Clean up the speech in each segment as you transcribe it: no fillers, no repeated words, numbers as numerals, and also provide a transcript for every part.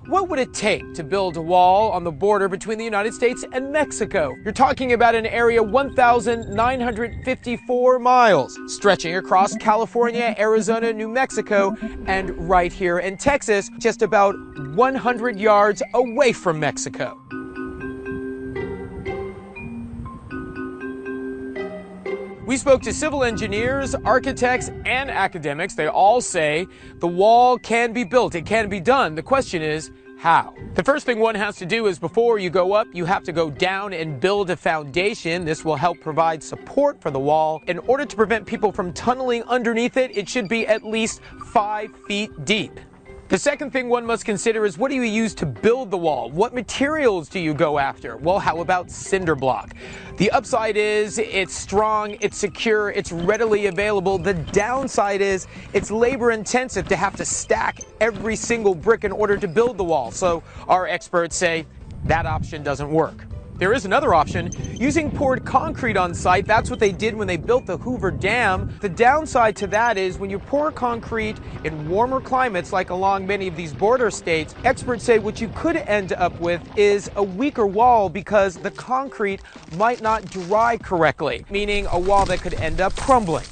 What would it take to build a wall on the border between the United States and Mexico? You're talking about an area 1,954 miles, stretching across California, Arizona, New Mexico, and right here in Texas, just about 100 yards away from Mexico. We spoke to civil engineers, architects, and academics. They all say the wall can be built. It can be done. The question is, how? The first thing one has to do is before you go up, you have to go down and build a foundation. This will help provide support for the wall. In order to prevent people from tunneling underneath it, it should be at least 5 feet deep. The second thing one must consider is what do you use to build the wall? What materials do you go after? Well, how about cinder block? The upside is it's strong, it's secure, it's readily available. The downside is it's labor intensive to have to stack every single brick in order to build the wall. So our experts say that option doesn't work. There is another option, using poured concrete on site. That's what they did when they built the Hoover Dam. The downside to that is when you pour concrete in warmer climates, like along many of these border states, experts say what you could end up with is a weaker wall because the concrete might not dry correctly, meaning a wall that could end up crumbling.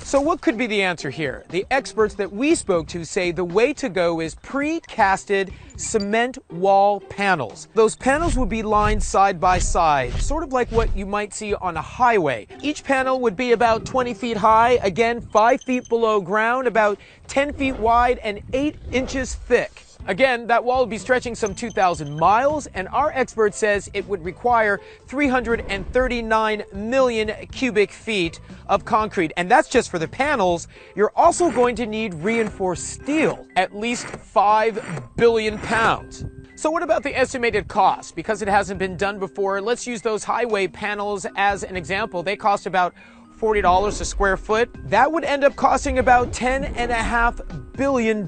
So what could be the answer here? The experts that we spoke to say the way to go is pre-casted cement wall panels. Those panels would be lined side by side, sort of like what you might see on a highway. Each panel would be about 20 feet high, again 5 feet below ground, about 10 feet wide and 8 inches thick. Again, that wall would be stretching some 2,000 miles, and our expert says it would require 339 million cubic feet of concrete. And that's just for the panels. You're also going to need reinforced steel, at least 5 billion pounds. So what about the estimated cost? Because it hasn't been done before, let's use those highway panels as an example. They cost about $40 a square foot. That would end up costing about $10.5 billion.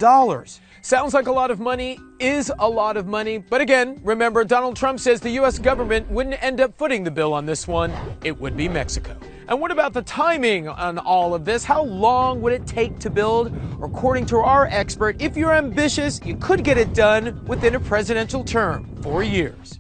Sounds like a lot of money, is a lot of money. But again, remember, Donald Trump says the U.S. government wouldn't end up footing the bill on this one. It would be Mexico. And what about the timing on all of this? How long would it take to build? According to our expert, if you're ambitious, you could get it done within a presidential term, 4 years.